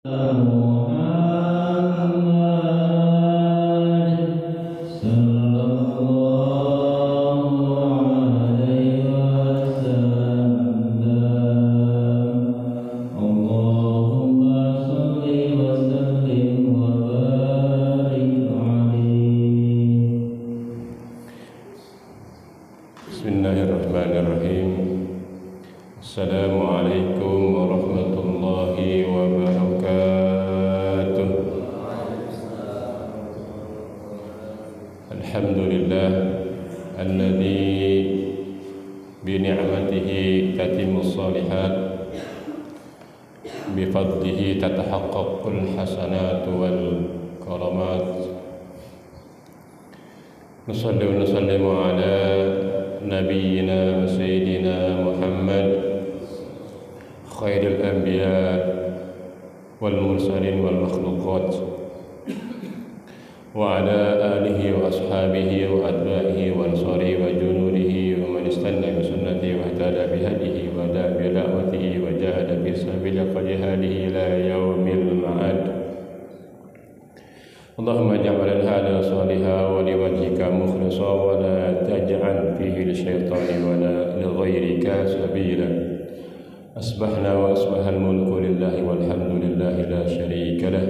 Bismillahirrahmanirrahim. Assalamualaikum warahmatullahi wabarakatuh. Alhamdulillah alladzi bi ni'matihi tatimmus shalihat bi fadlihi tatahaqqaqul hasanatu wal karamat. Nusalli wa nusallimu ala nabiyyina wa sayyidina Muhammad khairil anbiya wal mursalin wal makhluqat wa ala alihi wa ashabihi wa atba'ihi wa ansarihi wa junudihi wa man istanna bi sunnatihi wa ihtada bi hadihi wa da'a bi da'watihi wa jahada bi sabili jihadihi ila yaumil ma'ad. Allahumma ja'al hadha salihan wa liwajhika mukhlisa wa la taj'al fihi lisyaitani wa la lighayrika sabila. Asbahna wa asbahal mulku lillahi walhamdulillahi la syarika lah,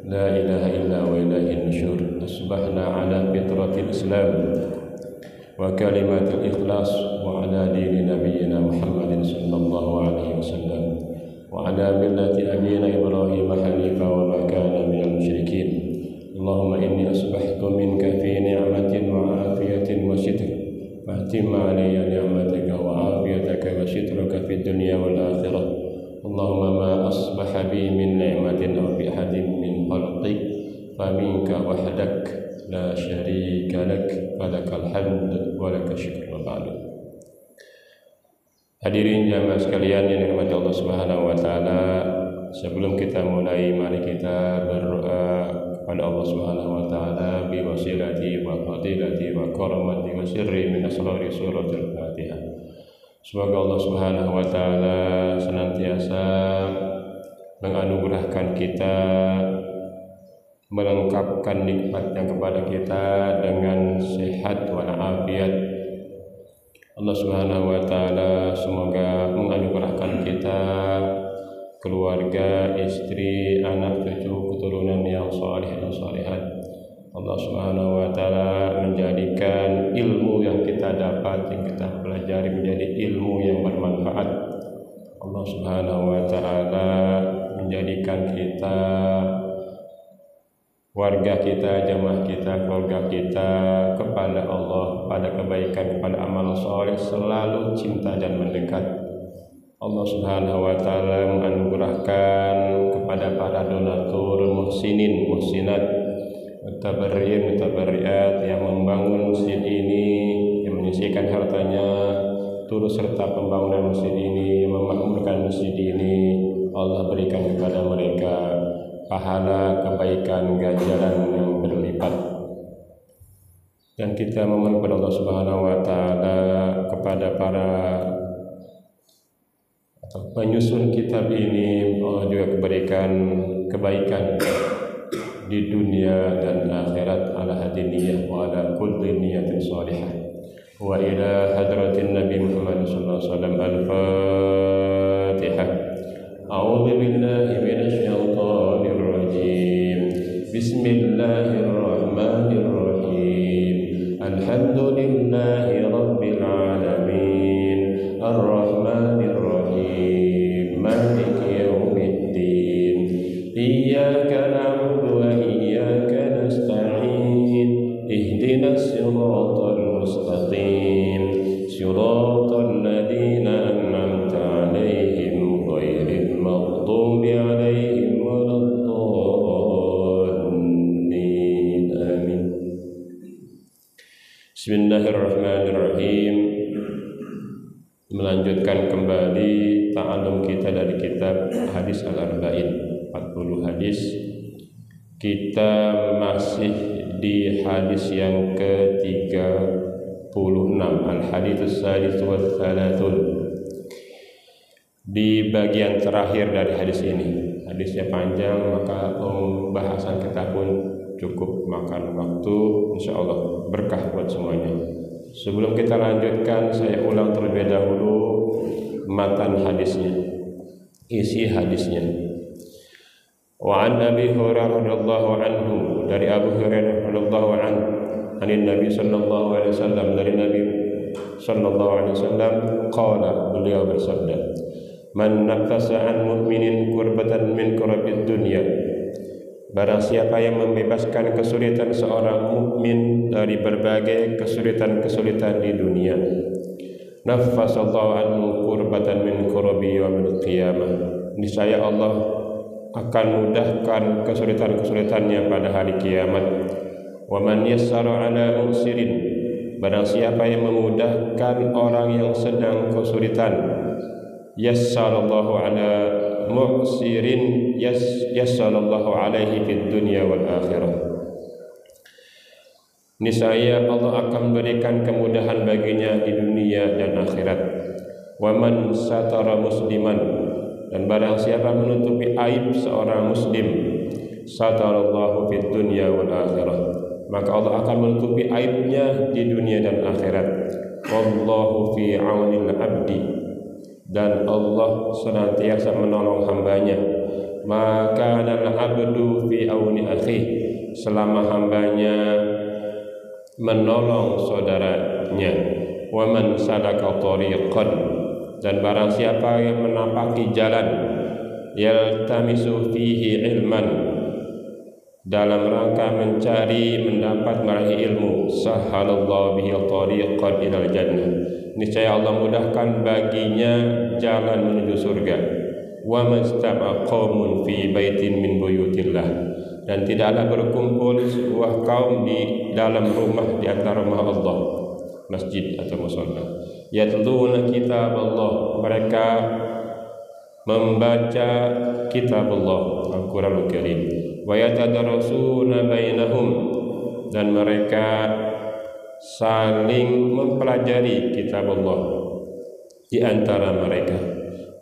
la ilaha illa wa ilaihin nusyur. Asbahna ala fitratil islam wa kalimatil ikhlas wa ala dini nabiyyina Muhammadin sallallahu alaihi wasallam wa ala millati abina Ibrahim hanifa wa ma kana minal musyrikin. Allahumma inni asbahtu minka fi ni'matin wa afiyatin wa sitr fa'tim alayya ni'mataka wa afiyataka wa sitruka fi dunya wal akhirah. Allahumma ma asbaha bi min ni'matin aw bi ahadin min khalqik faminka wahdak la syarika lak falakal hamd wa lakal syukru ba'du. Hadirin jamaah sekalian yang dirahmati Allah Subhanahu wa taala, sebelum kita mulai mari kita berdoa kepada Allah Subhanahu wa taala bi wasilati wa fadilati wa karamati wa sirri min asrari suratul Fatihah. Semoga Allah Subhanahu wa taala senantiasa menganugerahkan kita, melengkapkan nikmatnya kepada kita dengan sehat walafiat. Allah Subhanahu wa taala semoga menganugerahkan kita keluarga, istri, anak, cucu, keturunan yang saleh dan salehat. Allah Subhanahu wa taala menjadikan ilmu yang kita dapat, yang kita pelajari menjadi ilmu yang bermanfaat. Allah Subhanahu wa taala menjadikan kita, warga kita, jamaah kita, keluarga kita kepada Allah, pada kebaikan, kepada amal saleh selalu cinta dan mendekat. Allah Subhanahu wa taala menganugerahkan kepada para donatur, muhsinin, muhsinat, mutabarri'in, mutabarri'at yang membangun masjid ini, yang menyisihkan hartanya turut serta pembangunan masjid ini, yang memakmurkan masjid ini. Allah berikan kepada mereka pahala, kebaikan, ganjaran yang berlipat. Dan kita memohon kepada Allah Subhanahu wa taala, kepada para penyusun kitab ini, Allah juga berikan kebaikan di dunia dan akhirat, ala hadiniyah wa ala kulli niyatin salihah. Wa ila hadratin Nabi Muhammad sallallahu alaihi wasallam. Al-Fatihah. A'udzu billahi minasy syaithanir rajim. Bismillahirrahmanirrahim. Alhamdulillahi rabbil alamin. Ar-Rahmanir Rahim. Maliki yaumiddin. Iyyaka na'budu wa iyyaka nasta'in. Ihdinas siratal mustaqim. Siratal ladzina an'amta 'alaihim ghairil maghdubi 'alaihim waladdallin. Amin. Bismillahirrahmanirrahim. Melanjutkan kembali ta'alum kita dari kitab Hadis Al-Arba'in, 40 hadis. Kita masih di hadis yang ke-36, Al-Hadits Sadis wa Tsalasun. Di bagian terakhir dari hadis ini, Hadisnya panjang, maka pembahasan kita pun cukup makan waktu. Insya Allah berkah buat semuanya. Sebelum kita lanjutkan, saya ulang terlebih dahulu matan hadisnya, isi hadisnya. Wa an Abi Hurairah radhiyallahu anhu, dari Abu Hurairah radhiyallahu anhu, dari Nabi sallallahu alaihi wasallam, dari Nabi sallallahu alaihi wasallam, qala, beliau bersabda, man nafasa an mu'minin kurbatan min kurabid dunya, barang siapa yang membebaskan kesulitan seorang mukmin dari berbagai kesulitan-kesulitan di dunia, nafasallahu anhu kurbatan min kurabi yaumil qiyamah, niscaya Allah akan mudahkan kesulitan-kesulitannya pada hari kiamat. Wa man yassara ala musirin, barang siapa yang memudahkan orang yang sedang kesulitan, yassarallahu ala mu'sirin, yassarallahu alaihi fid dunya wal akhirah, niscaya Allah akan berikan kemudahan baginya di dunia dan akhirat. Wa man satara musliman, dan barang siapa menutupi aib seorang muslim, satarallahu fid dunya wal akhirah, maka Allah akan menutupi aibnya di dunia dan akhirat. Wallahu fi aunil abdi, dan Allah senantiasa menolong hambanya. Maka al abdu fi auni akhi, selama hambanya menolong saudaranya. Wa man salaka tariqan, dan barang siapa yang menapaki jalan, yaltamisu fihi ilman, dalam rangka mencari mendapat meraih ilmu, sahhalallahu bihi tariqan ilal jannah, niscaya Allah mudahkan baginya jalan menuju surga. Wa mastama qaumun fi baitin min buyutillah, dan tidaklah berkumpul sebuah kaum di dalam rumah di antara rumah Allah, masjid atau musalla, yatluna kitab Allah, mereka membaca kitab Allah, Al-Quranul Karim, wa yatadarasuna bainahum, dan mereka saling mempelajari kitab Allah di antara mereka.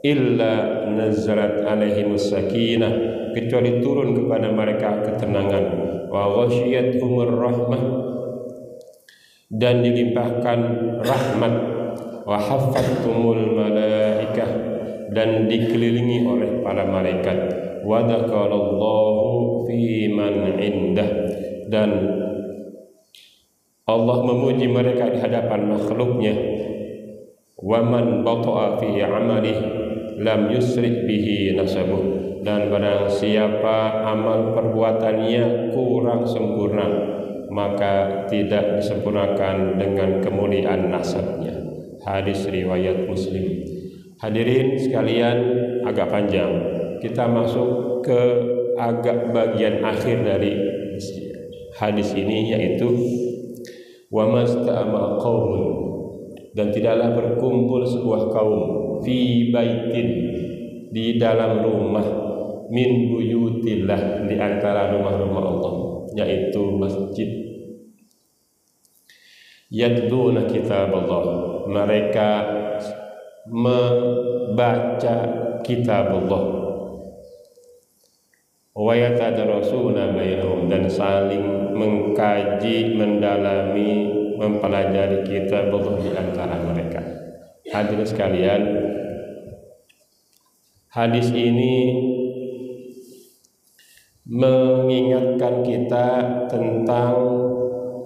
Illa nazarat alaihimus sakinah, kecuali turun kepada mereka ketenangan. Wa ghasyiyatuhumur rahmah, dan dilimpahkan rahmat. Wa haffathumul malaikah, dan dikelilingi oleh para malaikat. Wa dzakarallahu fi man indah, dan Allah memuji mereka di hadapan makhluknya. Wa man bata'a fi amalihi lam yusrik bihi nasabuh, dan barang siapa amal perbuatannya kurang sempurna, maka tidak disempurnakan dengan kemuliaan nasabnya. Hadis riwayat Muslim. Hadirin sekalian, agak panjang, kita masuk ke agak bagian akhir dari hadis ini, yaitu wa mastama qaumun, dan tidaklah berkumpul sebuah kaum, fi baitin, di dalam rumah, min buyutillah, di antara rumah-rumah Allah, yaitu masjid. Yatluna kitab Allah, mereka membaca kitab Allah. Wa yatadarasuna bainahum, dan saling mengkaji, mendalami, mempelajari kitab Allah di antara mereka. Hadirin sekalian, hadis ini mengingatkan kita tentang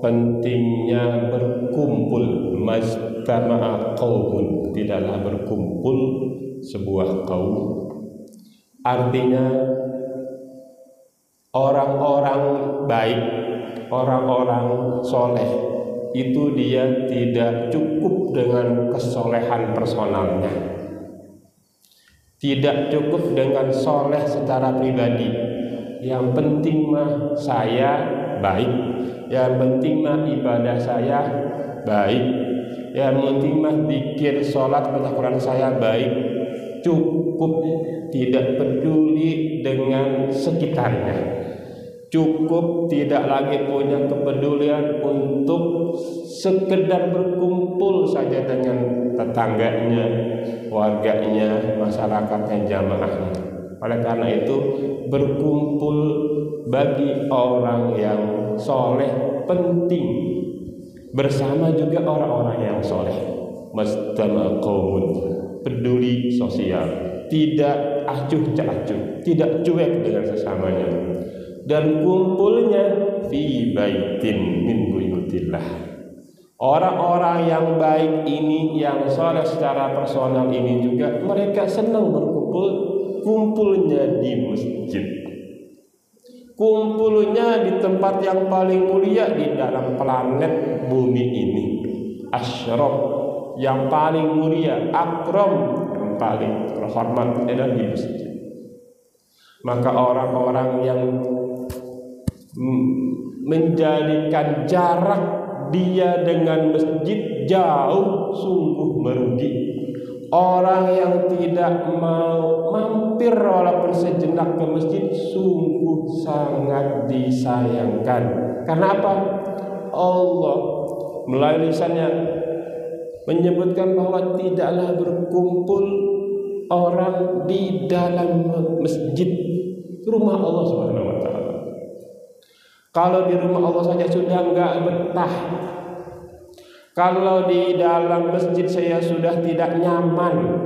pentingnya berkumpul. Majtama'a qaumun, tidaklah berkumpul sebuah kaum, artinya orang-orang baik, orang-orang soleh itu dia tidak cukup dengan kesolehan personalnya, tidak cukup dengan soleh secara pribadi. Yang penting mah saya baik, yang penting mah ibadah saya baik, yang penting mah zikir, sholat, baca Quran saya baik. Cukup, tidak peduli dengan sekitarnya, cukup tidak lagi punya kepedulian untuk sekedar berkumpul saja dengan tetangganya, warganya, masyarakatnya, jamaahnya. Oleh karena itu, berkumpul bagi orang yang soleh penting, bersama juga orang-orang yang soleh. Mastama qaumun, peduli sosial, tidak acuh tak acuh, tidak cuek dengan sesamanya, dan kumpulnya fi baitin min buyutillah. Orang-orang yang baik ini, yang soleh secara personal ini juga, mereka senang kumpulnya di masjid, kumpulnya di tempat yang paling mulia di dalam planet bumi ini, asyraf, yang paling mulia, akram, yang paling terhormat adalah di masjid. Maka orang-orang yang menjadikan jarak dia dengan masjid jauh, sungguh merugi. Orang yang tidak mau mampir walaupun sejenak ke masjid sungguh sangat disayangkan. Karena apa? Allah melalui lisannya menyebutkan bahwa tidaklah berkumpul orang di dalam masjid, rumah Allah Subhanahu wa taala. Kalau di rumah Allah saja sudah enggak betah, kalau di dalam masjid saya sudah tidak nyaman,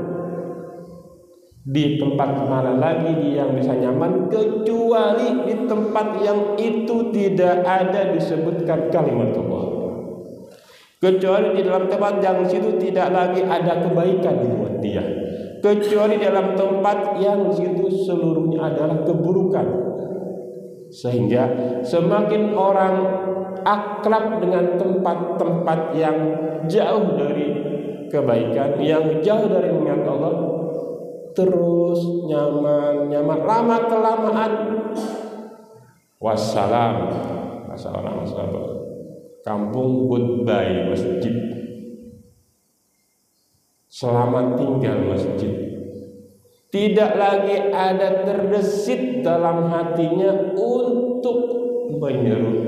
di tempat mana lagi dia yang bisa nyaman kecuali di tempat yang itu tidak ada disebutkan kalimat Allah, kecuali di dalam tempat yang situ tidak lagi ada kebaikan buat dia, kecuali dalam tempat yang situ seluruhnya adalah keburukan. Sehingga semakin orang akrab dengan tempat-tempat yang jauh dari kebaikan, yang jauh dari mengingat Allah, terus nyaman, lama kelamaan wassalam, bahasa orang kampung, goodbye masjid, selamat tinggal masjid. Tidak lagi ada terbesit dalam hatinya untuk menyeru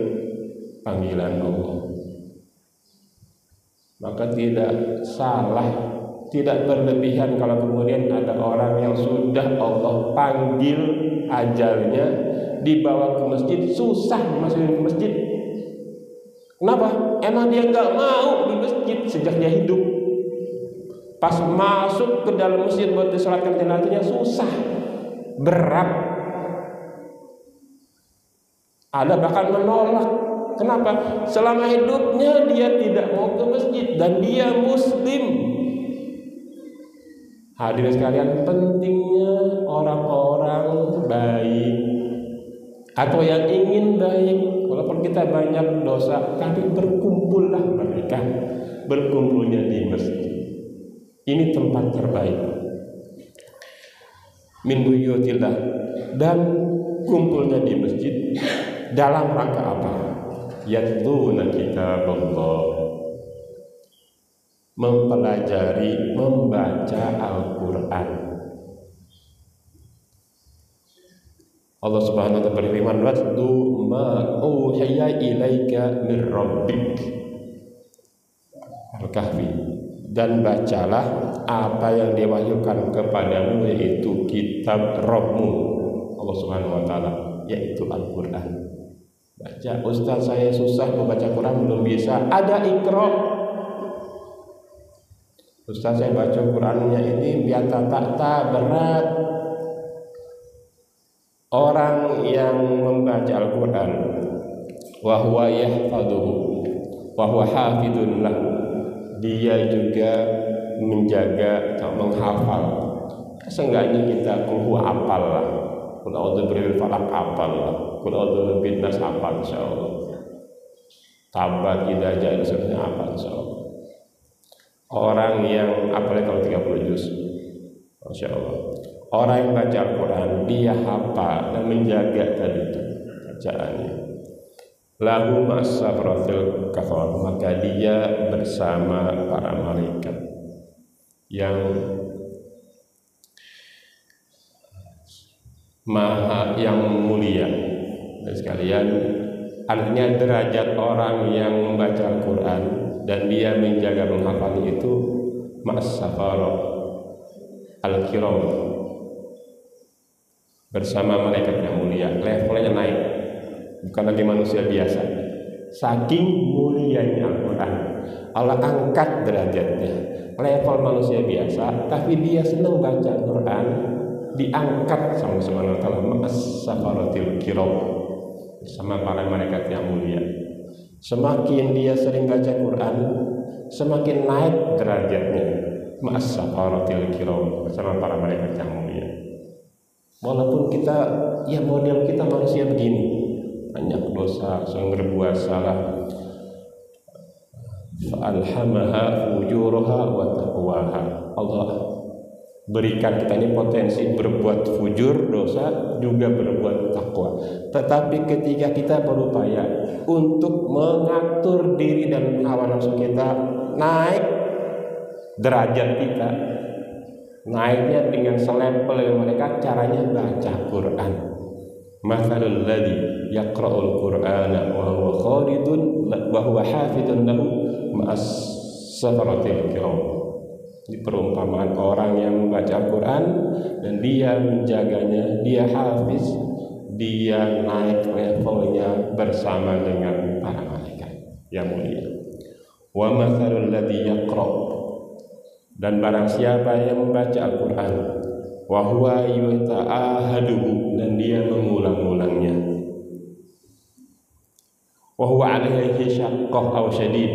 panggilan Allah. Maka tidak salah, tidak berlebihan kalau kemudian ada orang yang sudah Allah panggil ajalnya dibawa ke masjid, susah masukin ke masjid. Kenapa? Emang dia nggak mau di masjid sejak dia hidup. Pas masuk ke dalam masjid buat disolatkan jenazahnya susah, berat. Ada bahkan menolak. Kenapa? Selama hidupnya dia tidak mau ke masjid dan dia muslim. Hadirin sekalian, pentingnya orang-orang baik atau yang ingin baik, walaupun kita banyak dosa, tapi berkumpullah mereka, berkumpulnya di masjid. Ini tempat terbaik min buyutillah, dan kumpulnya di masjid dalam rangka apa? Yatluna kitaballah, mempelajari, membaca Al-Quran. Allah Subhanahu wa ta'ala berfirman, watlu ma uhiya ilaika min rabbik, Al-Kahfi, dan bacalah apa yang diwahyukan kepadamu, yaitu kitab Rabbmu Allah Subhanahu wa ta'ala, yaitu Al-Quran. Baca, Ustaz saya susah membaca Quran, belum bisa. Ada Iqra. Ustaz saya baca Qurannya ini biata tak berat. Orang yang membaca Al-Quran wa huwa yahfaduhu wa huwa hafidun lahu, dia juga menjaga atau menghafal. Seenggaknya kita kulhu apal lah, kul a'udzu birabbil falaq apal lah, kul a'udzu birabbin nas apal insyaallah, tabat idza ja'a nasrullah apal insyaallah. Orang yang apalagi kalau 30 juz, masyaallah. Orang yang baca Al-Quran dia hafal dan menjaga tadi itu bacaannya. Lahu ma'asafrafil kafar, maka dia bersama para malaikat yang mulia. Dan sekalian, artinya derajat orang yang membaca Al-Quran dan dia menjaga menghafal itu ma'asafara al-kiram, bersama malaikat yang mulia. Levelnya naik, bukan lagi manusia biasa. Saking mulianya Al-Quran, Allah angkat derajatnya. Level manusia biasa, tapi dia senang baca Al-Quran, diangkat sama Subhanahu wa ta'ala ma'as-safaratil kiram, sama para malaikat yang mulia. Semakin dia sering baca Quran, semakin naik derajatnya ma'as-safaratil kiram, bersama para malaikat yang mulia. Walaupun kita, ya model kita manusia begini, banyak dosa, sering berbuat salah. Fa'alhamaha fujuraha wa taqwaha. Allah berikan kita ini potensi berbuat fujur, dosa, juga berbuat takwa. Tetapi ketika kita berupaya untuk mengatur diri dan hawa nafsu kita, naik derajat kita, naiknya dengan selevel dengan mereka, caranya baca Quran. Mathalul ladzi yaqra'ul Qur'ana wa huwa khalidun wa huwa hafidun lahu ma'as safaratil kiram. Di perumpamaan orang yang membaca Al-Quran dan dia menjaganya, dia hafiz, dia naik levelnya bersama dengan para malaikat yang mulia. Wa mathalul ladzi yaqra', dan barang siapa yang membaca Al-Quran, wa huwa yata'ahaduhu, dan dia mengulang-ulangnya, wa huwa alaihi syaqqah aw syadid,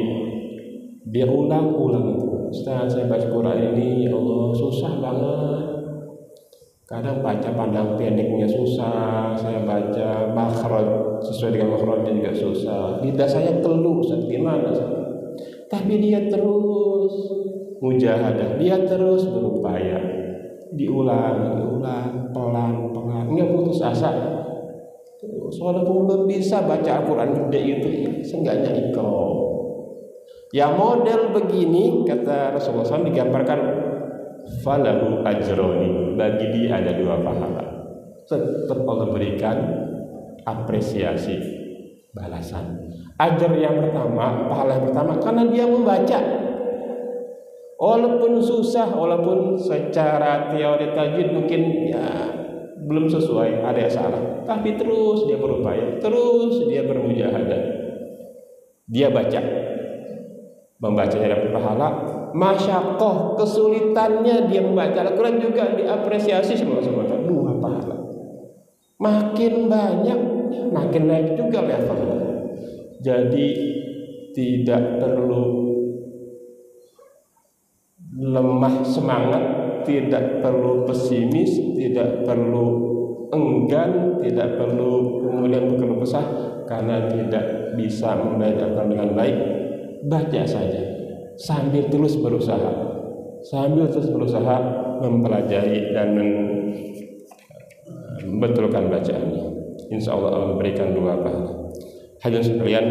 dia ulang-ulang. Ustaz, saya baca Quran ini, ya Allah, susah banget. Kadang baca pandang pendeknya susah, saya baca makhraj sesuai dengan makhrajnya juga susah. Lidah saya keluh, Ustaz, gimana? Tapi dia terus mujahadah, dia terus berupaya, diulang, pelan-pelan, nggak putus asa. Walaupun belum bisa baca Al-Quran gede itu, ya, seenggaknya ikhlas. Ya model begini, kata Rasulullah SAW, digambarkan falahu ajroni, bagi dia ada 2 pahala. Tetap Allah berikan apresiasi, balasan. Ajar yang pertama, pahala yang pertama, karena dia membaca. Walaupun susah, walaupun secara teori tajwid mungkin ya belum sesuai, ada yang salah, tapi terus dia berupaya, terus dia bermujahadah, dia baca. Membacanya dapat pahala, masyakoh, kesulitannya dia membaca Al-Quran juga diapresiasi sama Allah, 2 pahala. Makin banyak, makin naik juga levelnya. Jadi tidak perlu lemah semangat, tidak perlu pesimis, tidak perlu enggan, tidak perlu kemudian berkeluh kesah karena tidak bisa membaca dengan baik. Baca saja sambil terus berusaha, mempelajari dan membetulkan bacaannya. Insya Allah Allah memberikan 2 pahala. Hadirin sekalian,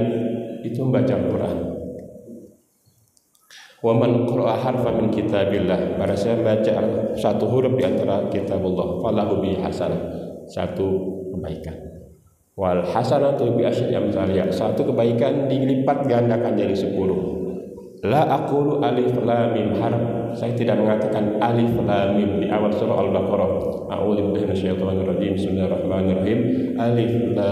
itu membaca Al-Quran. Wa man qara'a harfan min kitabillah, barang siapa baca 1 huruf di antara kitabullah, falahu bi hasanah, 1 kebaikan. Wal hasanatu bi asyri amsalha, 1 kebaikan dilipat gandakan jadi 10. La aqulu alif lam mim harf, saya tidak mengatakan alif lam mim di awal surah Al-Baqarah. A'udzu billahi minasyaitonir rajim. Bismillahirrahmanirrahim. Alif lam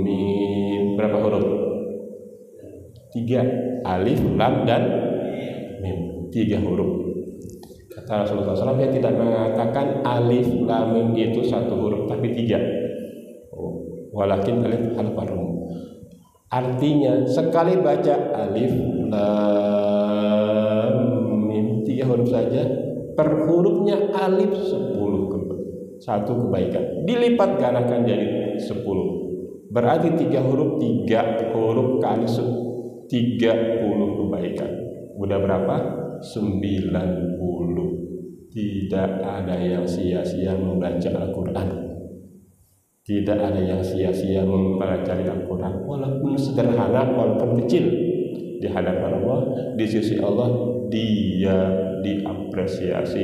mim. Berapa huruf? 3. Alif, lam, dan mim. 3 huruf. Kata Rasulullah SAW, dia tidak mengatakan alif lam mim itu 1 huruf, tapi 3. Walakin alif al-farum. Artinya sekali baca alif lam mim 3 huruf saja, per hurufnya alif 1 kebaikan, dilipat gandakan jadi 10. Berarti 3 huruf, 3 huruf kali 30 kebaikan. Udah berapa? 90. Tidak ada yang sia-sia membaca Al-Quran. Tidak ada yang sia-sia mempelajari Al-Quran. Walaupun sederhana, walaupun kecil, di hadapan Allah, di sisi Allah, dia diapresiasi,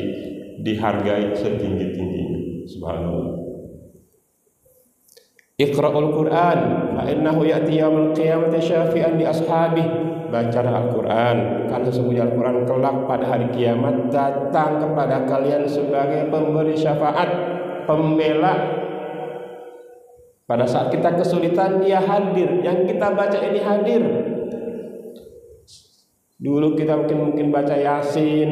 dihargai setinggi-tingginya. Subhanallah. Iqra'ul Quran fa innahu ya'ti yaumil qiyamati syafi'an li ashabihi. baca Al-Quran, karena sesungguhnya Al-Quran kelak pada hari kiamat datang kepada kalian sebagai pemberi syafaat, pembela. Pada saat kita kesulitan dia hadir, yang kita baca ini hadir. Dulu kita mungkin baca Yasin,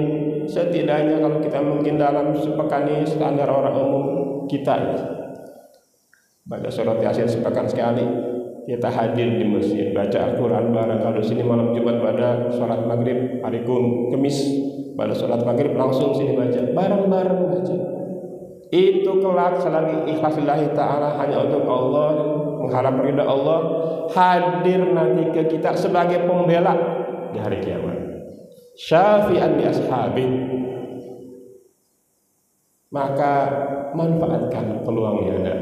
setidaknya kalau kita mungkin dalam sepekan ini standar orang umum kita baca surat Yasin sepekan sekali. Kita hadir di masjid baca Al-Quran bareng. Kalau sini malam Jumat pada sholat maghrib, hari Kamis pada sholat maghrib langsung sini baca bareng-bareng baca. Itu kelak selagi ikhlasillahi ta'ala hanya untuk Allah, mengharap ridha Allah, hadir nanti ke kita sebagai pembela di hari kiamat. Syafi'an li ashabi. Maka manfaatkan peluang yang ada.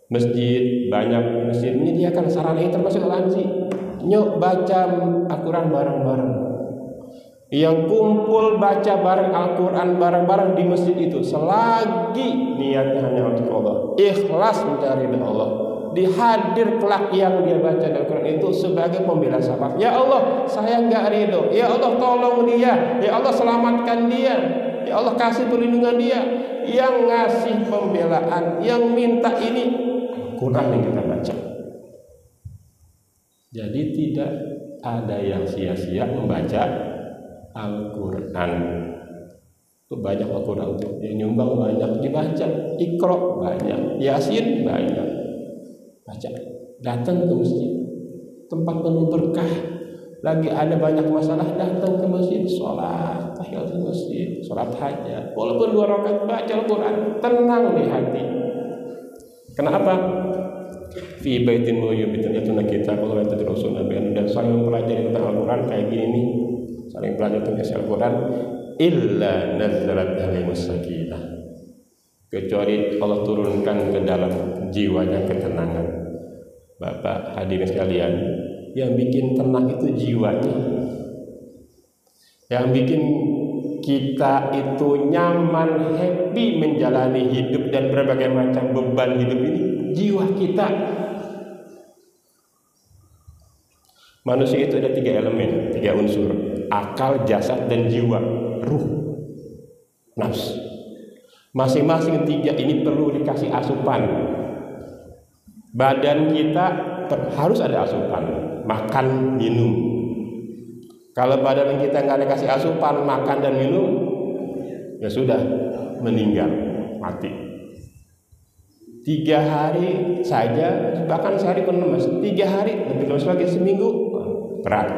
Masjid, banyak masjid menyediakan sarana ini termasuk lansi. Nyok baca Al-Quran bareng-bareng. Yang kumpul baca bareng Al-Quran bareng-bareng di masjid itu selagi niatnya hanya untuk Allah, ikhlas mencari ridha Allah, dihadir kelak yang dia baca Al-Quran itu sebagai pembela syafaat. Ya Allah, saya enggak ridho. Ya Allah, tolong dia. Ya Allah, selamatkan dia. Ya Allah, kasih perlindungan dia. Yang ngasih pembelaan, yang minta ini Al-Quran yang kita baca. Jadi tidak ada yang sia-sia membaca Al-Quran. Itu banyak Al-Quran untuk yang nyumbang banyak, dibaca Iqra banyak, Yasin banyak. Baca, datang ke masjid, tempat penuh berkah. Lagi ada banyak masalah, datang ke masjid, sholat tahiyatul masjid, sholat hajat, walaupun 2 rakaat baca Al-Quran, tenang di hati. Kenapa? Fi baitin mu'yubitin yatuna kitab Allah wa tadrusun nabiyan, dan saling mempelajari tentang Al-Quran kayak gini nih, saling belajar tentang Al-Quran, illa nazzalat alaihimus sakinah, kecuali Allah turunkan ke dalam jiwanya ketenangan. Bapak hadirin sekalian, yang bikin tenang itu jiwanya. Yang bikin kita itu nyaman, happy menjalani hidup dan berbagai macam beban hidup ini, jiwa kita. Manusia itu ada 3 elemen, 3 unsur: akal, jasad, dan jiwa, ruh, nafs. Masing-masing 3 ini perlu dikasih asupan. Badan kita harus ada asupan, makan, minum. Kalau badan kita nggak dikasih asupan, makan dan minum, ya sudah, meninggal, mati. 3 hari saja, bahkan sehari pun lemas. 3 hari, lebih lemas lagi seminggu, berat.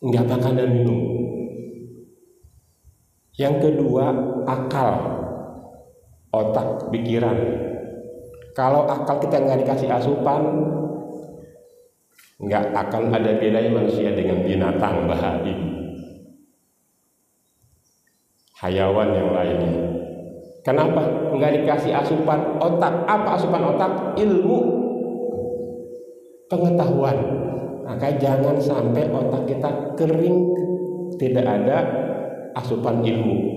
Nggak makan dan minum. Yang kedua, akal, otak, pikiran. Kalau akal kita nggak dikasih asupan, nggak akan ada bedanya manusia dengan binatang, bahari, hayawan yang lainnya. Kenapa? Nggak dikasih asupan otak. Apa asupan otak? Ilmu, pengetahuan. Maka jangan sampai otak kita kering, tidak ada asupan ilmu.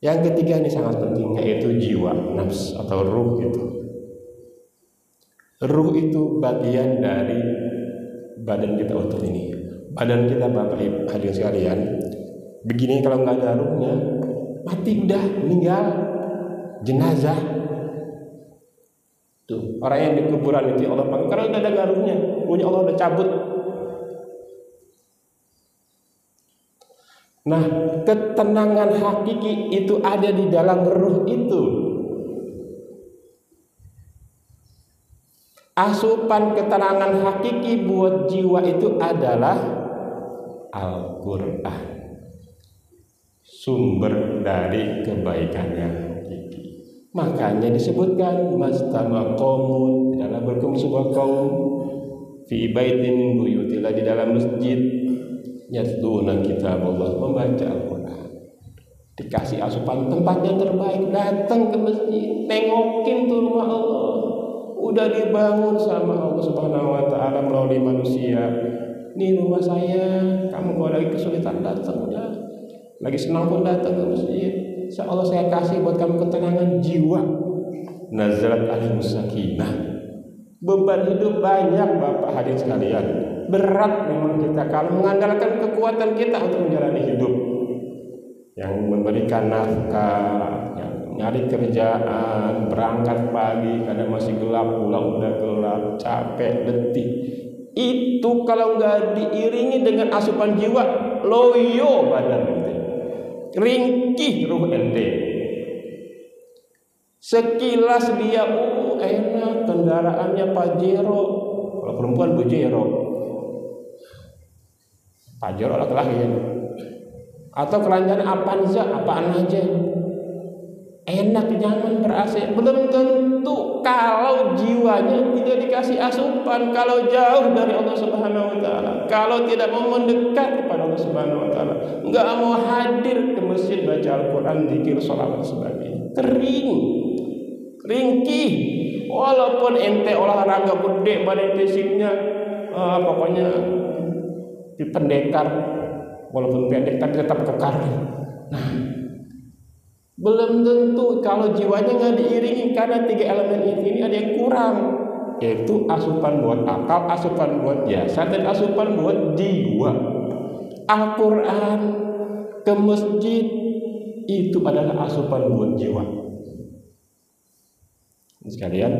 Yang ketiga ini sangat penting, yaitu jiwa, nafs atau ruh itu. Ruh itu bagian dari badan kita utuh ini. Badan kita, Bapak Ibu hadirin sekalian, begini kalau nggak ada ruhnya, mati udah, meninggal, jenazah. Tuh, orang yang di kuburan itu Allah panggil karena udah ada ruhnya, ruhnya Allah udah cabut. Nah, ketenangan hakiki itu ada di dalam ruh itu. Asupan ketenangan hakiki buat jiwa itu adalah Al-Quran, sumber dari kebaikan yang hakiki. Makanya disebutkan mastama qaumun, dalam berkumpul sebuah kaum fi baitin min buyutillah, di dalam masjid, yatluna kitab Allah, membaca Al-Quran. Dikasih asupan tempat yang terbaik, datang ke masjid, tengokin tuh rumah Allah. Udah dibangun sama Allah Subhanahu wa taala melalui manusia. Ini rumah saya, kamu kalau lagi kesulitan datang, udah. Lagi senang pun datang ke masjid. Insya Allah saya kasih buat kamu ketenangan jiwa. Nazalat alaihimus sakinah. Beban hidup banyak Bapak hadirin sekalian. Berat memang kita kalau mengandalkan kekuatan kita untuk menjalani hidup. Yang memberikan nafkah, yang nyari kerjaan, berangkat pagi, kadang masih gelap, pulang udah gelap, capek, letih. Itu kalau nggak diiringi dengan asupan jiwa, loyo badan ente, ringkih ruh ente. Sekilas dia enak, kendaraannya Pajero, kalau perempuan Bujero, Pajero laki-laki ya. Atau keranjang Avanza, apaan aja, enak, nyaman, ber-AC. Belum tentu kalau jiwanya tidak dikasih asupan, kalau jauh dari Allah Subhanahu wa taala, kalau tidak mau mendekat kepada Allah Subhanahu wa taala, enggak mau hadir ke masjid baca Al-Qur'an, zikir, sholawat sebagainya, kering, ringkih. Walaupun ente olahraga gede, badan fisiknya pokoknya di pendekar, walaupun pendek tapi tetap kekar. Nah, belum tentu kalau jiwanya nggak diiringi, karena 3 elemen ini ada yang kurang, yaitu asupan buat akal, asupan buat jasad, dan asupan buat jiwa. Al-Quran, ke masjid, itu adalah asupan buat jiwa. Sekalian,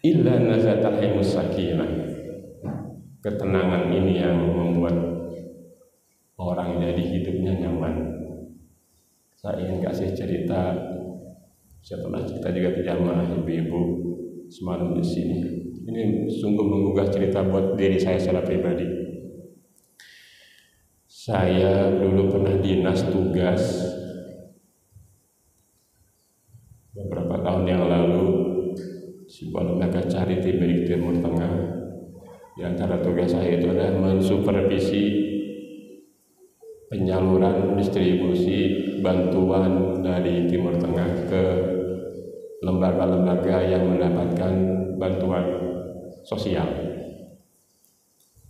illa nazatal himus sakinah, ketenangan ini yang membuat orang jadi hidupnya nyaman. Saya ingin kasih cerita, saya pernah cerita juga ke jamaah ibu-ibu semalam di sini. Ini sungguh menggugah cerita buat diri saya secara pribadi. Saya dulu pernah dinas tugas beberapa tahun yang lalu, sebuah lembaga charity di Timur Tengah. Di antara tugas saya itu adalah mensupervisi penyaluran distribusi bantuan dari Timur Tengah ke lembaga-lembaga yang mendapatkan bantuan sosial,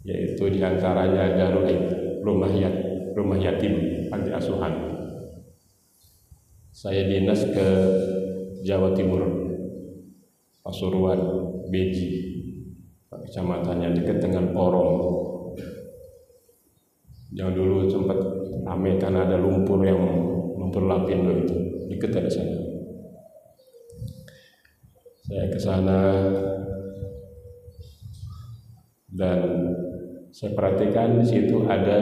yaitu diantaranya Darul Aid, rumah yatim, panti asuhan. Saya dinas ke Jawa Timur, Pasuruan, Beji, kecamatannya dekat dengan Porong. Yang dulu sempat ramai karena ada lumpur Lapindo itu, dekat dari sana. Saya ke sana dan saya perhatikan di situ ada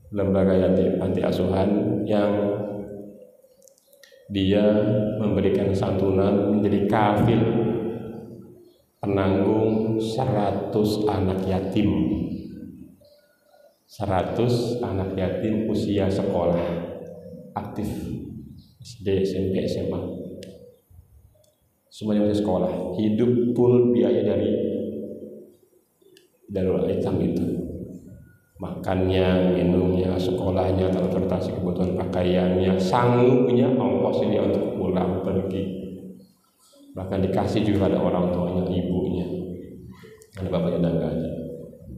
lembaga yatim panti asuhan yang dia memberikan santunan, menjadi kafil penanggung 100 anak yatim. 100 anak yatim usia sekolah aktif, SD, SMP, SMA, semuanya masih sekolah, hidup full biaya dari Darul Aitam itu, makannya, minumnya, sekolahnya, transportasi, kebutuhan pakaiannya, sanggupnya, ongkosnya untuk pulang pergi, bahkan dikasih juga pada orang tuanya, ibunya, karena bapaknya udah nggak ada.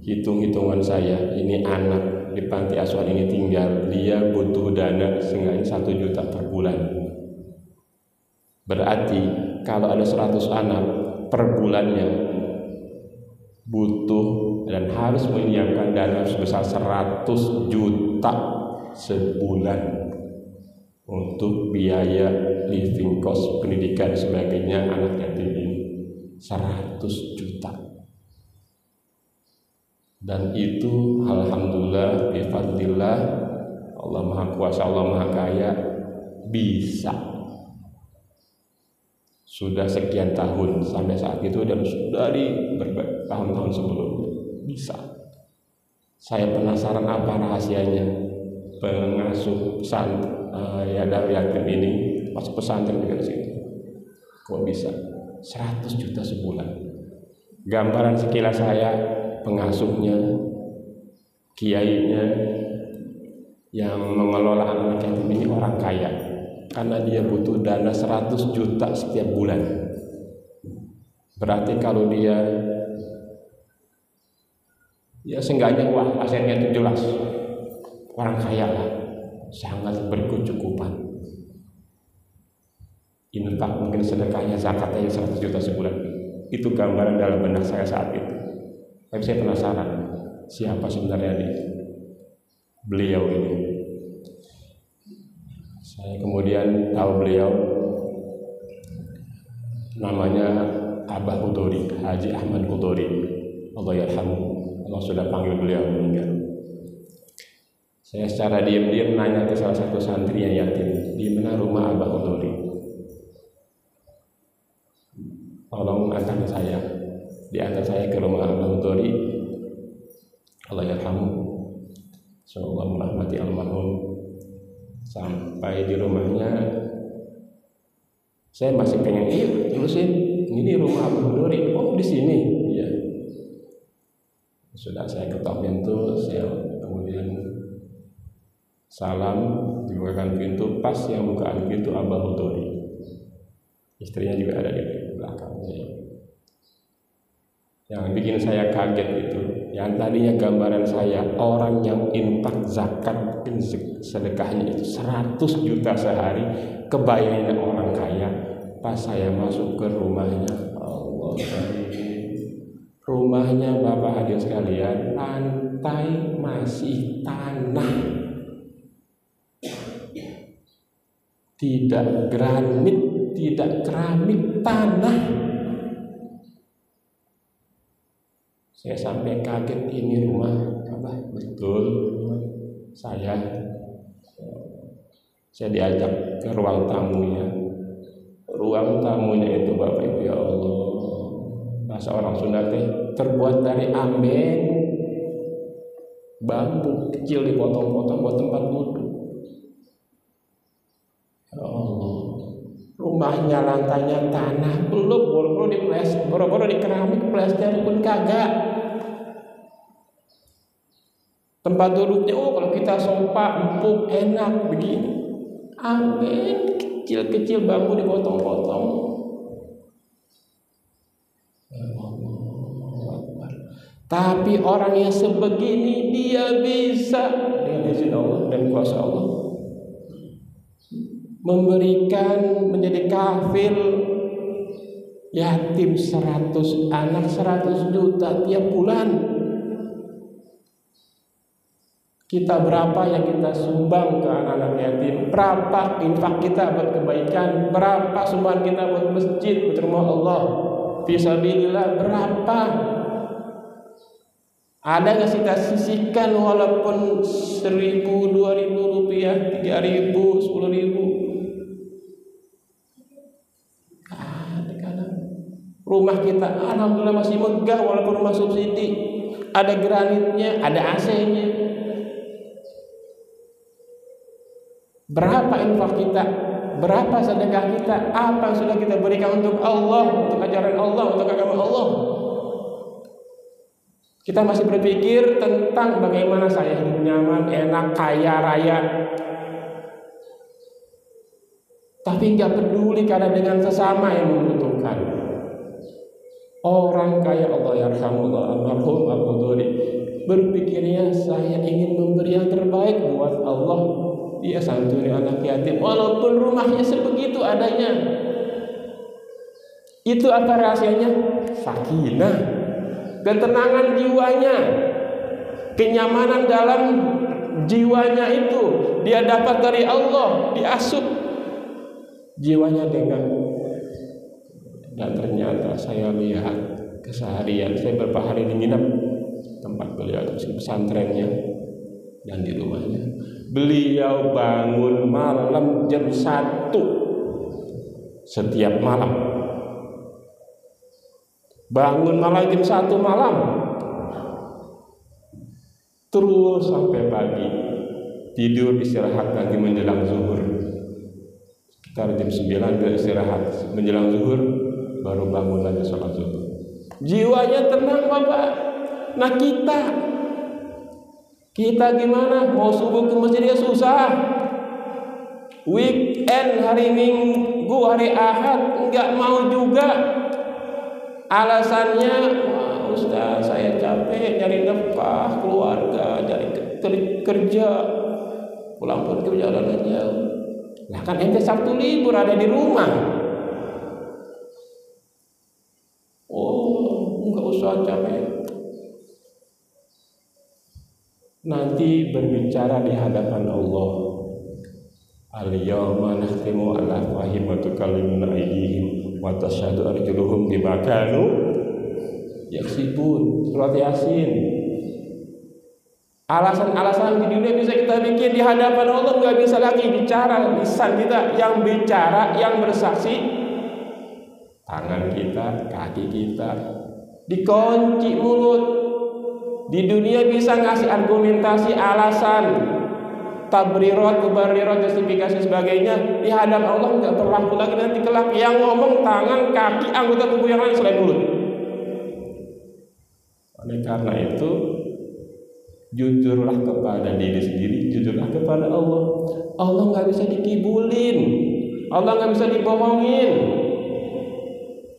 Hitung-hitungan saya, ini anak di panti asuhan ini tinggal, dia butuh dana seenggaknya 1 juta per bulan. Berarti kalau ada 100 anak per bulannya butuh dan harus menyiapkan dana sebesar 100 juta sebulan untuk biaya living cost, pendidikan sebagainya anak yatim ini. 100 juta. Dan itu alhamdulillah bifadlillah, Allah Maha Kuasa, Allah Maha Kaya, bisa. Sudah sekian tahun sampai saat itu dan dari tahun-tahun sebelumnya bisa. Saya penasaran apa rahasianya pengasuh Darul Yatim ini, pas pesantren juga di situ. Kok bisa 100 juta sebulan? Gambaran sekilas saya, pengasuhnya, kiainya yang mengelola anak yatim ini orang kaya, karena dia butuh dana 100 juta setiap bulan. Berarti kalau dia ya seenggaknya uang asetnya itu jelas, orang kaya lah, sangat berkecukupan. Infak mungkin sedekahnya zakatnya 100 juta sebulan. Itu gambaran dalam benak saya saat itu. Tapi saya penasaran, siapa sebenarnya beliau ini. Saya kemudian tahu beliau namanya Abah Qudori, Haji Ahmad Qudori. Allah yarhamu. Allah sudah panggil beliau meninggal. Saya secara diam-diam nanya ke salah satu santri yang yatim, di mana rumah Abah Qudori? Tolong antar saya, diantar saya ke rumah Abah Qudori. Allah yarhamu. Semoga merahmati almarhum. Sampai di rumahnya, saya masih pengen terusin. Ini rumah Abah Qudori. Oh, di sini. Iya. Sudah saya ketok pintu, saya kemudian salam, dibukakan pintu. Pas yang bukaan pintu Abah Qudori. Istrinya juga ada di belakangnya. Yang bikin saya kaget itu, yang tadinya gambaran saya orang yang infak zakat sedekahnya itu 100 juta sehari, kebayangnya orang kaya. Pas saya masuk ke rumahnya, Allah, rumahnya Bapak hadirin sekalian, lantai masih tanah, tidak granit, tidak keramik, tanah. Saya sampai kaget, ini rumah apa? Betul, saya diajak ke ruang tamunya. Ruang tamunya itu Bapak Ibu, ya Allah, bahasa orang Sunda terbuat dari amben, bambu kecil dipotong-potong buat tempat wudhu. Ya Allah, rumahnya lantainya tanah, belum boro-boro di keramik, plester pun kagak. Tempat duduknya, kalau kita sofa empuk enak begini, amben kecil-kecil bambu dipotong-potong. Tapi orang yang sebegini dia bisa dengan izin Allah dan kuasa Allah memberikan, menjadi kafil yatim 100 anak, 100 juta tiap bulan. Kita berapa yang kita sumbang ke anak-anak yatim, berapa infak kita buat kebaikan, berapa sumbangan kita buat masjid, buat rumah Allah, fisabilillah, berapa? Ada nggak kita sisihkan walaupun 1.000, 2.000 rupiah, 3.000, 10.000? Kadang-kadang rumah kita alhamdulillah masih megah walaupun rumah subsidi, ada granitnya, ada AC-nya. Berapa infak kita, berapa sedekah kita, apa yang sudah kita berikan untuk Allah, untuk ajaran Allah, untuk agama Allah. Kita masih berpikir tentang bagaimana saya hidup nyaman, enak, kaya raya, tapi nggak peduli kadang dengan sesama yang membutuhkan. Orang kaya, Allah yarhamullah, almarhum Abah Qudori, berpikirnya saya ingin memberi yang terbaik buat Allah. Dia santuni anak yatim walaupun rumahnya sebegitu adanya. Itu apa rahasianya? Sakinah, ketenangan jiwanya, kenyamanan dalam jiwanya itu dia dapat dari Allah, diasuh jiwanya dengan. Dan ternyata saya lihat keseharian, saya beberapa hari menginap tempat beliau di pesantrennya dan di rumahnya. Beliau bangun malam jam 1 setiap malam. Bangun malam jam 1 malam, terus sampai pagi. Tidur istirahat lagi menjelang zuhur. Sekitar jam 9 dia istirahat, menjelang zuhur baru bangun lagi sholat zuhur. Jiwanya tenang Bapak. Nah kita gimana? Mau subuh ke masjidnya susah. Weekend, hari Minggu, hari Ahad enggak mau juga. Alasannya, Ustaz saya capek nyari nafkah keluarga, cari kerja, pulang kerja aja. Nah kan ente Sabtu libur ada di rumah. nanti berbicara di hadapan Allah. Al-yawma nakhtimu ala afwahihim wa tukallimuna aydihim wa tashhadu arjuluhum bima kanu yaksibun. Surat Yasin. Alasan-alasan di dunia bisa kita bikin, di hadapan Allah nggak bisa lagi bicara. Lisan kita yang bicara, yang bersaksi tangan kita, kaki kita, dikunci mulut. Di dunia bisa ngasih argumentasi, alasan, tabrirat, mubarirat, justifikasi sebagainya. Di hadapan Allah nggak berlaku lagi nanti kelak. Yang ngomong tangan, kaki, anggota tubuh yang lain selain mulut. Oleh karena itu, jujurlah kepada diri sendiri, jujurlah kepada Allah. Allah nggak bisa dikibulin, Allah nggak bisa dibohongin.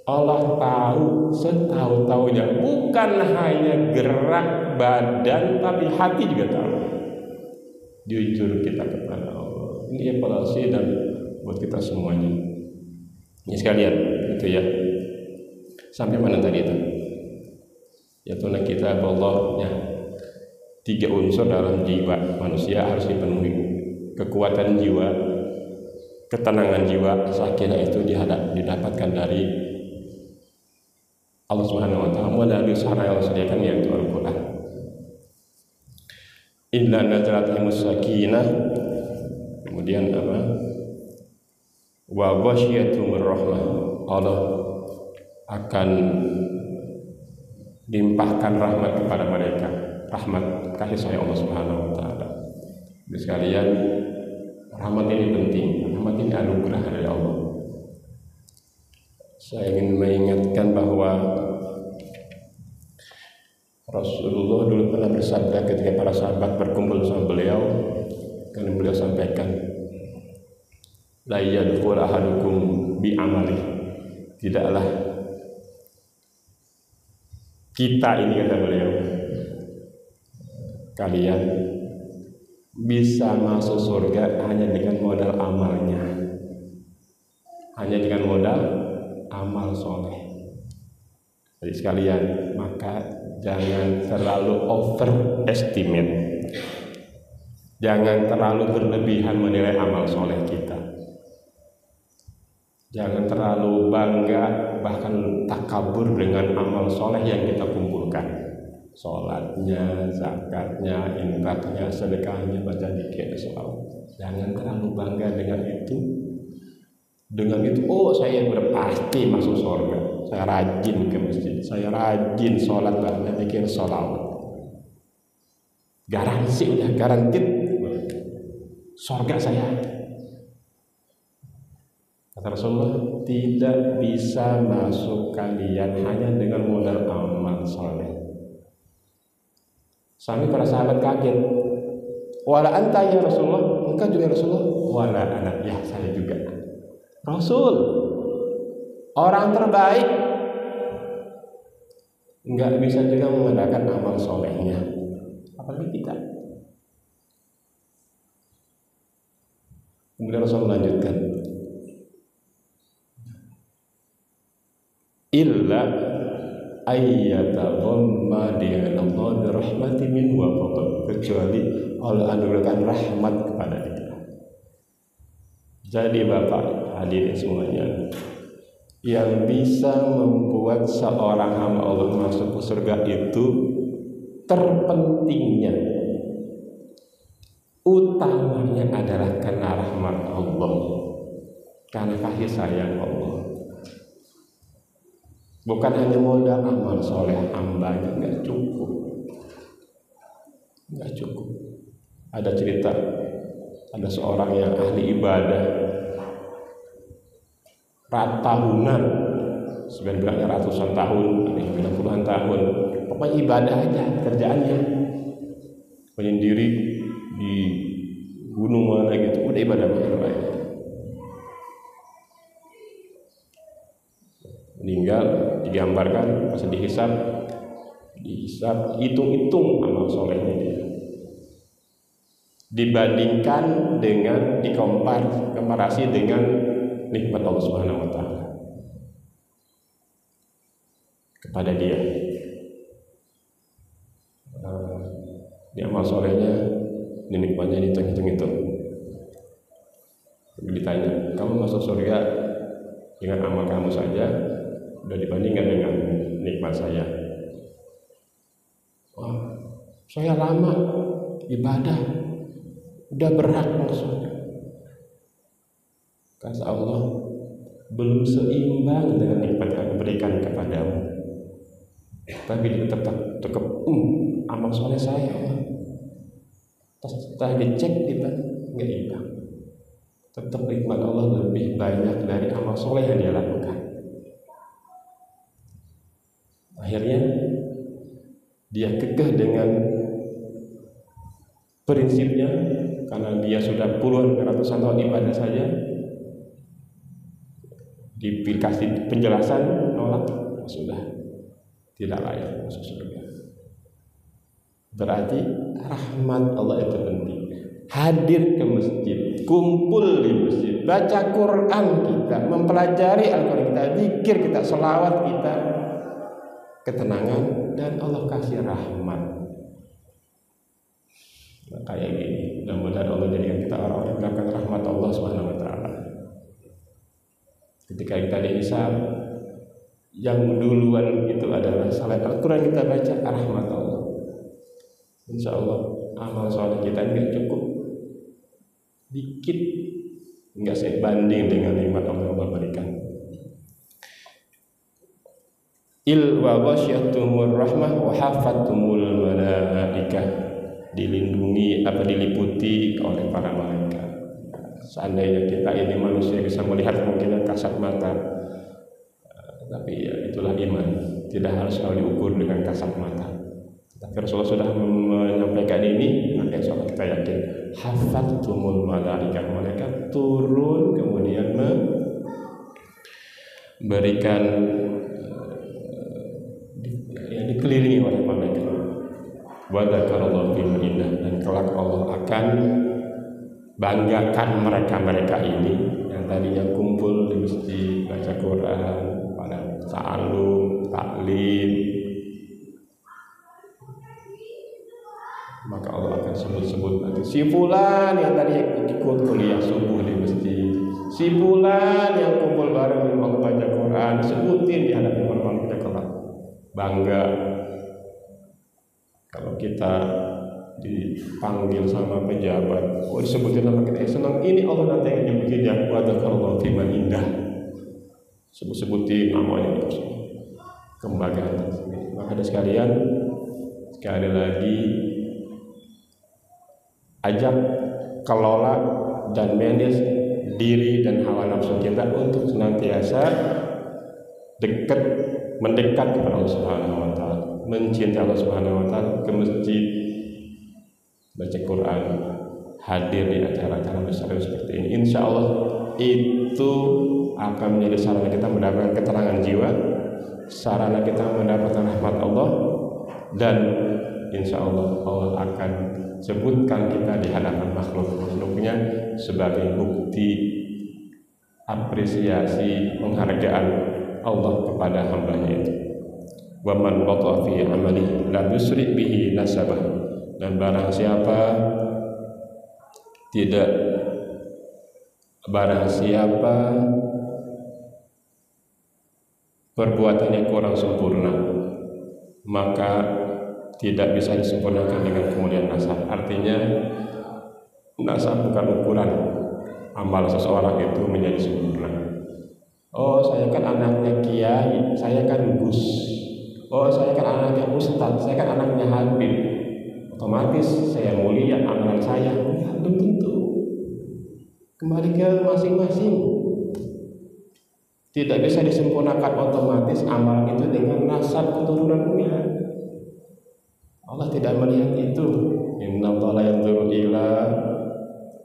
Allah tahu setahu-tahunya, bukan hanya gerak badan, tapi hati juga tahu. Jujur kita kepada Allah. Ini evaluasi dan buat kita semuanya. Ini sekalian, itu ya. Sampai mana tadi itu? Yaitu kita Allah ya. 3 unsur dalam jiwa manusia harus dipenuhi. Kekuatan jiwa, ketenangan jiwa, sakinah itu didapatkan dari Allah Subhanahu wa ta'ala melalui sarana yang Allah sediakan, yaitu Al-Quran. Inna nazalatil sakinah, kemudian apa? Wa ghasyiyatumur rahmah. Allah akan limpahkan rahmat kepada mereka. Rahmat kasih sayang Allah Subhanahu wa ta'ala. Jadi sekalian, rahmat ini penting. Rahmat ini anugerah dari Allah. Saya ingin mengingatkan bahwa Rasulullah dulu pernah bersabda ketika para sahabat berkumpul bersama beliau, karena beliau sampaikan, la yadkhul ahadukum bi amali. Tidaklah kita ini, kata beliau, kalian bisa masuk surga hanya dengan modal amalnya, hanya dengan modal amal soleh. Jadi sekalian, maka jangan terlalu overestimate, jangan terlalu berlebihan menilai amal soleh kita, jangan terlalu bangga bahkan takabur dengan amal soleh yang kita kumpulkan. Sholatnya, zakatnya, infaknya, sedekahnya, baca zikir, selawat. Jangan terlalu bangga dengan itu. Dengan itu, oh saya berpasti masuk surga. Saya rajin ke masjid, saya rajin sholat, baca zikir, selawat. Garansi, udah garantit surga saya. Kata Rasulullah, tidak bisa masuk kalian hanya dengan modal amal soleh. Sampai para sahabat kaget. Wala anta ya Rasulullah, engkau juga Rasulullah. Wala anak, ya saya juga. Rasul, orang terbaik, enggak bisa juga mengadakan amal solehnya, apalagi kita. Kemudian Rasul melanjutkan, illa ayyatadhamma di'allah birahmati min wa fadl, kecuali Allah anugerahkan rahmat kepada kita. Jadi Bapak hadirin semuanya, yang bisa membuat seorang hamba Allah masuk ke surga itu terpentingnya, utamanya adalah karena rahmat Allah, karena kasih sayang Allah. Bukan hanya modal amal soleh hambanya, nggak cukup. Ada cerita, ada seorang yang ahli ibadah, tahunan, sebenarnya bilangnya ratusan tahun, ada yang bilang puluhan tahun, pokoknya ibadah aja kerjaannya, menyendiri di gunung mana gitu, udah ibadah banget. Meninggal, digambarkan pas dihisab, hitung-hitung amal solehnya dia, dibandingkan dengan komparasi dengan nikmat Allah Subhanahu wa ta'ala kepada dia. Ini amal solehnya, ini nikmatnya dihitung-hitung. Ditanya, kamu masuk surga dengan amal kamu saja, udah dibandingkan dengan nikmat saya. Wah, saya lama ibadah, udah berhak masuk. Kata Allah, belum seimbang dengan nikmat yang berikan kepadamu. Tapi dia tetap amal soleh saya. Setelah dicek kita nggak imbang. Tetap nikmat Allah lebih banyak dari amal soleh yang dia lakukan. Akhirnya dia kekeh dengan prinsipnya karena dia sudah puluhan ratusan tahun ibadah saja. Dikasih penjelasan nolak, sudah tidak layak masuk surga. Berarti rahmat Allah itu penting. Hadir ke masjid, kumpul di masjid, baca Quran kita, mempelajari Al-Quran kita, zikir kita, selawat kita, ketenangan, dan Allah kasih rahmat. Nah, kayak gini, mudah-mudahan Allah jadikan kita orang-orang yang mendapatkan rahmat Allah Subhanahu wa Ta'ala. Ketika kita dihisab, yang duluan itu adalah salat Al-Quran kita baca, rahmat Allah. Insya Allah amal soleh kita nggak cukup, dikit, nggak sebanding dengan nikmat Allah yang berikan. Wa ghasyatumur rahmah wa hafatumul malaikah, dilindungi diliputi oleh para malaikat. Seandainya kita ini manusia bisa melihat kemungkinan kasat mata, tapi ya itulah iman, tidak harus selalu diukur dengan kasat mata. Tapi Rasulullah sudah menyampaikan ini, maka insya Allah kita yakin hafatumul malaikah, malaikat turun kemudian memberikan dikelilingi oleh malaikat. Wa dzakarallahu fi man indah, dan kelak Allah akan banggakan mereka ini yang tadinya kumpul di masjid baca Quran, pada ta'allum, taklim, maka Allah akan sebut-sebut nanti si fulan yang tadi ikut kuliah subuh di masjid, si fulan yang kumpul bareng di waktu baca Quran, sebutin di hadapan orang kita kelak. Bangga kalau kita dipanggil sama pejabat, disebutin nama kita, senang ini Allah nanti yang nyebutin ya, wa dzakarallahu fi man indah, sebut-sebutin namanya itu, kebanggaan tersendiri. Maka ada sekalian, sekali lagi ajak, kelola dan manage diri dan hawa nafsu kita untuk senantiasa mendekat kepada Allah Subhanahu wa Ta'ala, mencintai Allah Subhanahu wa Ta'ala, ke masjid, baca Quran, hadir di acara-acara besar seperti ini. Insya Allah itu akan menjadi sarana kita mendapatkan keterangan jiwa, sarana kita mendapatkan rahmat Allah, dan insya Allah Allah akan sebutkan kita di hadapan makhluk-makhluknya sebagai bukti apresiasi penghargaan Allah kepada hamba-Nya itu. Wa man waqa'a fi amali la yusri bihi nasabah, dan barang siapa perbuatannya kurang sempurna, maka tidak bisa disempurnakan dengan kemuliaan nasab. Artinya nasab bukan ukuran amal seseorang itu menjadi sempurna. Oh, saya kan anaknya kiai, saya kan gus. Oh, saya kan anaknya ustaz, saya kan anaknya habib, otomatis saya mulia amalan saya. Belum tentu. Kembali ke masing-masing. Tidak bisa disempurnakan otomatis amalan itu dengan nasab keturunannya. Allah tidak melihat itu. Innallaha la yanzuru ila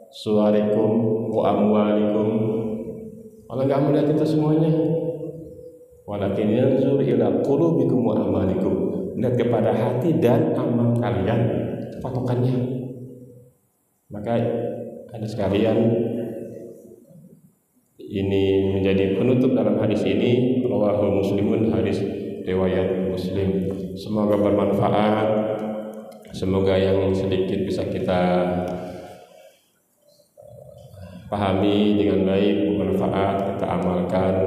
suwarikum wa amwalikum. Allah nggak melihat itu semuanya. Walakin yanzuru ila qulubikum wa amalikum. Lihat kepada hati dan amal kalian, patokannya. Maka ada sekalian, ini menjadi penutup dalam hadis ini. Rawahul Muslimun, hadis riwayat Muslim. Semoga bermanfaat. Semoga yang sedikit bisa kita pahami dengan baik, bermanfaat, kita amalkan,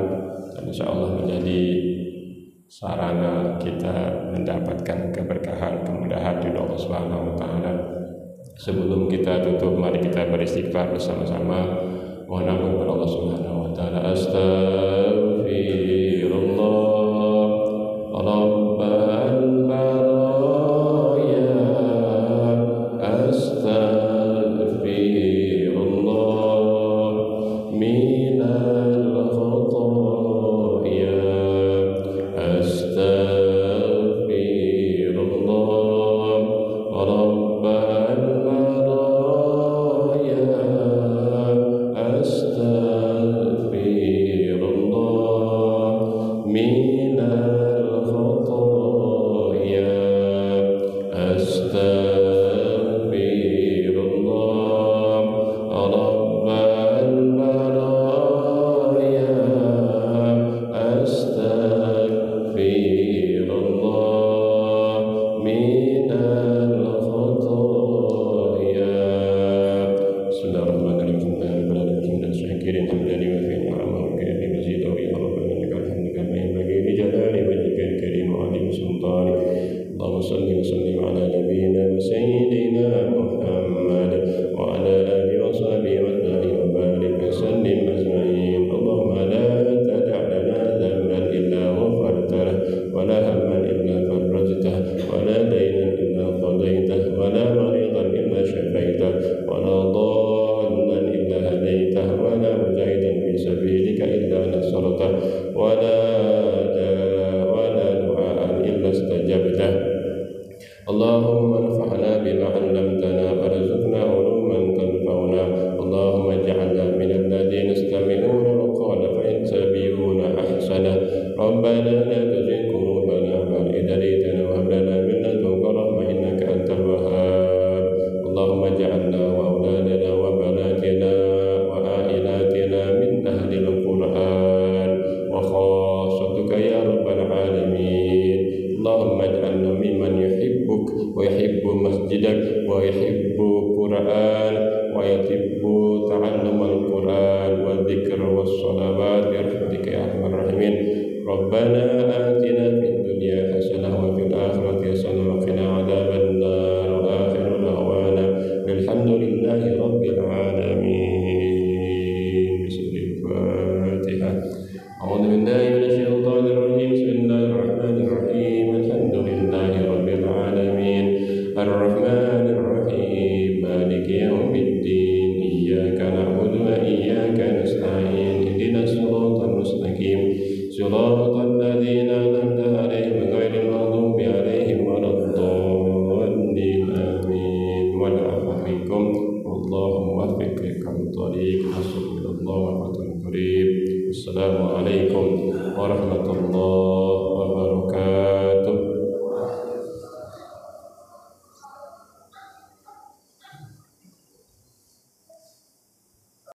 dan insya Allah menjadi sarana kita mendapatkan keberkahan, kemudahan dari Allah Subhanahu wa Ta'ala. Sebelum kita tutup, mari kita beristighfar bersama-sama. Mohon ampun kepada Allah Subhanahu wa Ta'ala. Astaghfirullah Rabbal baraya, astaghfirullah minal khotaya, astaghfirullah Rabbal baraya, astaghfirullah minal khotaya, astaghfirullah Rabbal baraya, astaghfirullah minal khotaya. Bismillahirrahmanirrahim. Syakirin hamdani wa fi ni'amahu kayfi mazid wa ya rabbana lakal hamdu kama yanbaghi li jalali wajhikal karim wa 'azimi sultanik. Allahumma salli wa sallim ala nabiyyina wa sayyidina Muhammad wa ala alihi wa sahbihi wa sallim wa barik wa sallim ajma'in. Allahumma la tada' lana dhanban illa ghafartah wa la hamman illa farajtah wa la daynan illa qadaytah wa la maridan illa shafaitah wa la dhallan illa hadaitah wa la mujahidan fi sabilika illa nasartah wa la du'aan illa istajabtah. Allahumma anfa'na bima 'allamtana warzuqna 'uluman tanfa'una. Allahumma ij'alna minal ladzina yastami'una al-qawla fayattabi'una ahsana. Rabbana la tuzigh qulubana ba'da idh hadaytana wa hab lana min ladunka rahmah innaka antal wahhab. Allahumma ij'alna wa auladana wa banatina wa a'ilatina min ahli al-Qur'an wa khassatuka ya rabbal alamin. Allahumma ij'alna mimman yuhibbuk wa yuhibbu masjidak wa yuhibbu Qur'an wa yuhibbu ta'allum al-Qur'an wa dzikr was salawat bi rahmatika ya arhamar rahimin. Rabbana atina fid dunya hasanah wa fil akhirati hasanah wa qina adzaban nar. Wa akhiru da'wana alhamdulillahi rabbil alamin. Bismillahirrahmanirrahim. A'udzu billahi minasyaitonir rajim. Bismillahirrahmanirrahim. Alhamdulillahi rabbil alamin. Ar-Rahmanir Rahim. Maliki yaumiddin. Iyyaka na'budu wa iyyaka nasta'in. Ihdinas siratal mustaqim. Siratal ladzina an'amta 'alaihim ghairil maghdubi 'alaihim waladdallin. Amin. Wa la'afu minkum. Wallahu muwaffiq liqawmit thoriq. Assalamualaikum warahmatullahi wabarakatuh.